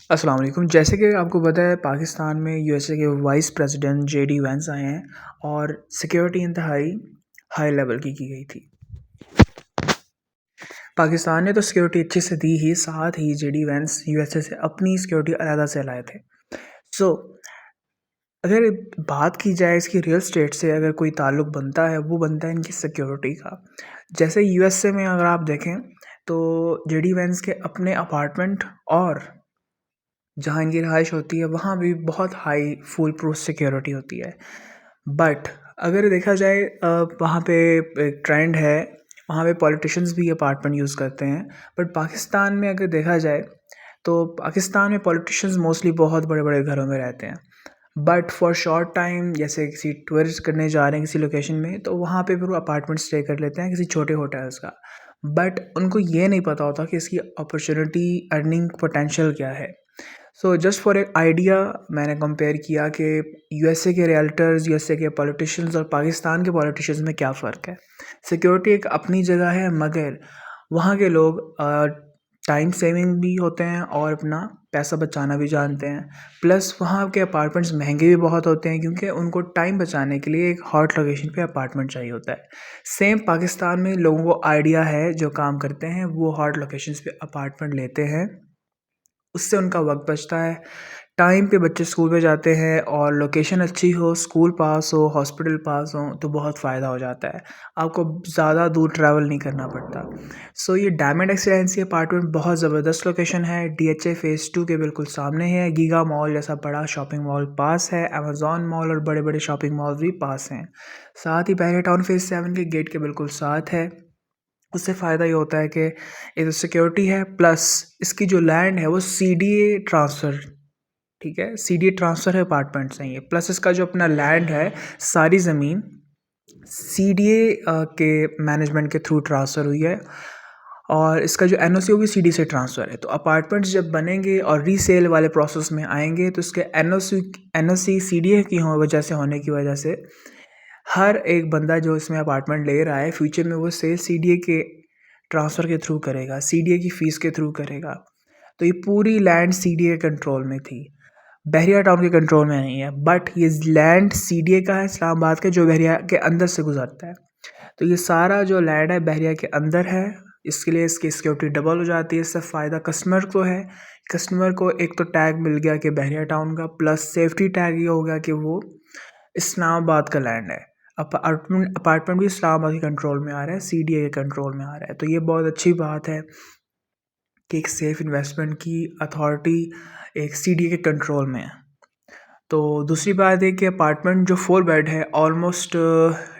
अस्सलाम वालेकुम। जैसे कि आपको पता है पाकिस्तान में यूएसए के वाइस प्रेसिडेंट जेडी वेंस आए हैं और सिक्योरिटी इंतहाई हाई लेवल की गई थी। पाकिस्तान ने तो सिक्योरिटी अच्छे से दी ही, साथ ही जेडी वेंस यूएसए से अपनी सिक्योरिटी अलहदा से लाए थे। सो अगर बात की जाए इसकी रियल स्टेट से अगर कोई ताल्लुक़ बनता है वो बनता है इनकी सिक्योरिटी का। जैसे यूएसए में अगर आप देखें तो जेडी वेंस के अपने अपार्टमेंट और जहाँ इनकी रहाइश होती है वहाँ भी बहुत हाई फुल प्रूफ सिक्योरिटी होती है। बट अगर देखा जाए वहाँ पे एक ट्रेंड है, वहाँ पे पॉलिटिशियंस भी अपार्टमेंट यूज़ करते हैं। बट पाकिस्तान में अगर देखा जाए तो पाकिस्तान में पॉलिटिशियंस मोस्टली बहुत बड़े बड़े घरों में रहते हैं। बट फॉर शॉर्ट टाइम जैसे किसी टूरिस्ट करने जा रहे हैं किसी लोकेशन में, तो वहाँ पे फिर वो अपार्टमेंट स्टे कर लेते हैं किसी छोटे होटल्स का। बट उनको ये नहीं पता होता कि इसकी अपॉर्चुनिटी अर्निंग पोटेंशियल क्या है। सो जस्ट फॉर एक आइडिया मैंने कंपेयर किया कि यूएसए के रियल्टर्स, यूएसए के पॉलिटिशियंस और पाकिस्तान के पॉलिटिशियंस में क्या फ़र्क है। सिक्योरिटी एक अपनी जगह है, मगर वहाँ के लोग टाइम सेविंग भी होते हैं और अपना पैसा बचाना भी जानते हैं। प्लस वहाँ के अपार्टमेंट्स महंगे भी बहुत होते हैं क्योंकि उनको टाइम बचाने के लिए एक हॉट लोकेशन पे अपार्टमेंट चाहिए होता है। सेम पाकिस्तान में लोगों को आइडिया है, जो काम करते हैं वो हॉट लोकेशंस पे अपार्टमेंट लेते हैं, उससे उनका वक्त बचता है। टाइम पे बच्चे स्कूल में जाते हैं और लोकेशन अच्छी हो, स्कूल पास हो, हॉस्पिटल पास हो, तो बहुत फ़ायदा हो जाता है। आपको ज़्यादा दूर ट्रैवल नहीं करना पड़ता। सो ये डायमंड एक्सीलेंसी अपार्टमेंट बहुत ज़बरदस्त लोकेशन है। डीएचए फ़ेज़ 2 के बिल्कुल सामने है। गीगा मॉल जैसा बड़ा शॉपिंग मॉल पास है। अमेज़न मॉल और बड़े बड़े शॉपिंग मॉल भी पास हैं। साथ ही पहले टाउन फ़ेज़ 7 के गेट के बिल्कुल साथ है। उससे फ़ायदा ये होता है कि एक तो सिक्योरिटी है, प्लस इसकी जो लैंड है वो सीडीए ट्रांसफ़र, ठीक है, सीडीए ट्रांसफ़र है, अपार्टमेंट्स हैं ये। प्लस इसका जो अपना लैंड है, सारी ज़मीन सीडीए के मैनेजमेंट के थ्रू ट्रांसफ़र हुई है और इसका जो एनओसी वो भी सीडीए से ट्रांसफ़र है। तो अपार्टमेंट्स जब बनेंगे और रीसेल वाले प्रोसेस में आएंगे तो इसके एनओसी सीडीए की वजह से होने की वजह से हर एक बंदा जो इसमें अपार्टमेंट ले रहा है फ्यूचर में वो सेल सीडीए के ट्रांसफ़र के थ्रू करेगा, सीडीए की फ़ीस के थ्रू करेगा। तो ये पूरी लैंड सीडीए कंट्रोल में थी, बहरिया टाउन के कंट्रोल में नहीं है। बट ये लैंड सीडीए का है, इस्लामाबाद के, जो बहरिया के अंदर से गुजरता है। तो ये सारा जो लैंड है बहरिया के अंदर है, इसके लिए इसकी सिक्योरिटी डबल हो जाती है। इससे फ़ायदा कस्टमर को है। कस्टमर को एक तो टैग मिल गया कि बहरिया टाउन का, प्लस सेफ्टी टैग ये हो गया कि वो इस्लामाबाद का लैंड है। अपार्टमेंट भी इस्लामाबाद के कंट्रोल में आ रहा है, सीडीए के कंट्रोल में आ रहा है। तो ये बहुत अच्छी बात है कि एक सेफ़ इन्वेस्टमेंट की अथॉरिटी एक सीडीए के कंट्रोल में है। तो दूसरी बात है कि अपार्टमेंट जो 4 बेड है ऑलमोस्ट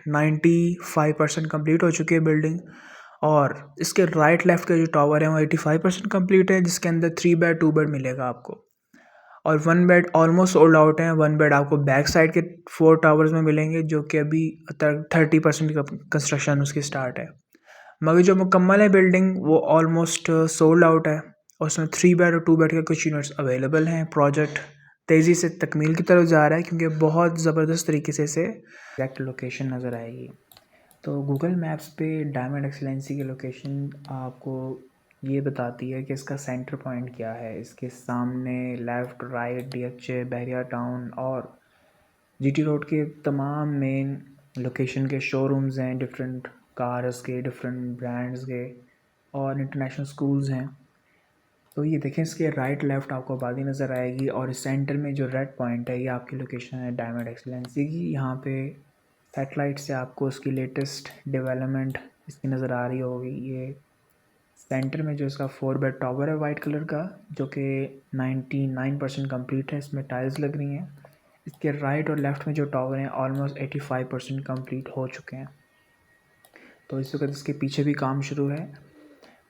95% कंप्लीट हो चुकी है बिल्डिंग, और इसके राइट लेफ़्ट के जो टावर हैं वो 85% कंप्लीट है, जिसके अंदर 3 बेड 2 बेड मिलेगा आपको, और 1 बेड ऑलमोस्ट सोल्ड आउट है। 1 बेड आपको बैक साइड के 4 टावर्स में मिलेंगे, जो कि अभी 30% का कंस्ट्रक्शन उसकी स्टार्ट है। मगर जो मुकम्मल है बिल्डिंग वो ऑलमोस्ट सोल्ड आउट है, और उसमें 3 बेड और 2 बेड के कुछ यूनिट्स अवेलेबल हैं। प्रोजेक्ट तेज़ी से तकमील की तरफ जा रहा है क्योंकि बहुत ज़बरदस्त तरीके से इसे एग्जैक्ट लोकेशन नज़र आएगी। तो गूगल मैप्स पे डायमंड एक्सीलेंसी की लोकेशन आपको ये बताती है कि इसका सेंटर पॉइंट क्या है। इसके सामने लेफ़्ट, राइट, डीएचए, बहरिया टाउन और जीटी रोड के तमाम मेन लोकेशन के शोरूम्स हैं, डिफरेंट कार्स के, डिफरेंट ब्रांड्स के, और इंटरनेशनल स्कूल्स हैं। तो ये देखें, इसके राइट लेफ़्ट आपको आबादी नज़र आएगी, और सेंटर में जो रेड पॉइंट है ये आपकी लोकेशन है डायमंड एक्सीलेंसी की। यहाँ पे सैटेलाइट से आपको उसकी लेटेस्ट डेवलपमेंट इसकी नज़र आ रही होगी। ये सेंटर में जो इसका 4 बेड टावर है वाइट कलर का, जो कि 99% कंप्लीट है, इसमें टाइल्स लग रही हैं। इसके राइट और लेफ़्ट में जो टावर हैं ऑलमोस्ट 85% कंप्लीट हो चुके हैं। तो इस वक्त इसके पीछे भी काम शुरू है।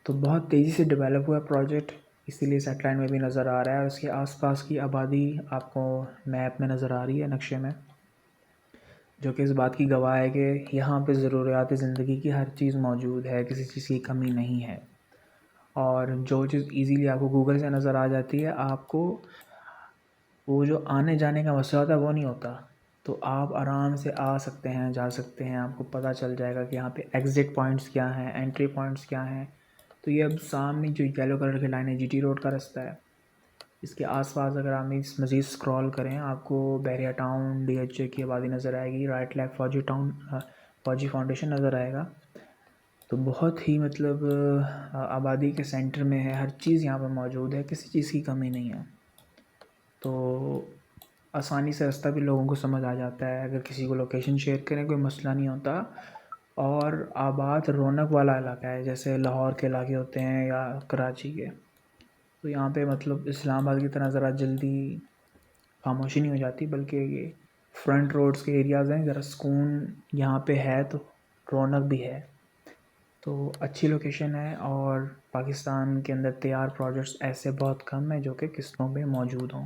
तो बहुत तेज़ी से डेवलप हुआ प्रोजेक्ट, इसीलिए सैटेलाइट में भी नज़र आ रहा है, और उसके आसपास की आबादी आपको मैप में नज़र आ रही है, नक्शे में, जो कि इस बात की गवाह है कि यहाँ पे ज़रूरियात ज़िंदगी की हर चीज़ मौजूद है, किसी चीज़ की कमी नहीं है। और जो चीज़ इजीली आपको गूगल से नज़र आ जाती है, आपको वो जो आने जाने का मसला होता है वो नहीं होता। तो आप आराम से आ सकते हैं, जा सकते हैं, आपको पता चल जाएगा कि यहाँ पे एग्ज़िट पॉइंट्स क्या हैं, एंट्री पॉइंट्स क्या हैं। तो ये अब सामने जो येलो कलर की लाइन है जीटी रोड का रास्ता है, इसके आसपास अगर आप मज़ीद स्क्रॉल करें आपको बैरिया टाउन, DHA की आबादी नज़र आएगी, राइट लेग फौजी टाउन, फौजी फाउंडेशन नज़र आएगा। तो बहुत ही मतलब आबादी के सेंटर में है, हर चीज़ यहाँ पर मौजूद है, किसी चीज़ की कमी नहीं है। तो आसानी से रास्ता भी लोगों को समझ आ जाता है, अगर किसी को लोकेशन शेयर करें कोई मसला नहीं होता। और आबाद रौनक वाला इलाका है, जैसे लाहौर के इलाके होते हैं या कराची के। तो यहाँ पे मतलब इस्लामाबाद की तरह ज़रा जल्दी खामोशी नहीं हो जाती, बल्कि ये फ्रंट रोड्स के एरियाज़ हैं, ज़रा सुकून यहाँ पे है, तो रौनक भी है। तो अच्छी लोकेशन है और पाकिस्तान के अंदर तैयार प्रोजेक्ट्स ऐसे बहुत कम हैं जो कि किस्तों पे मौजूद हों।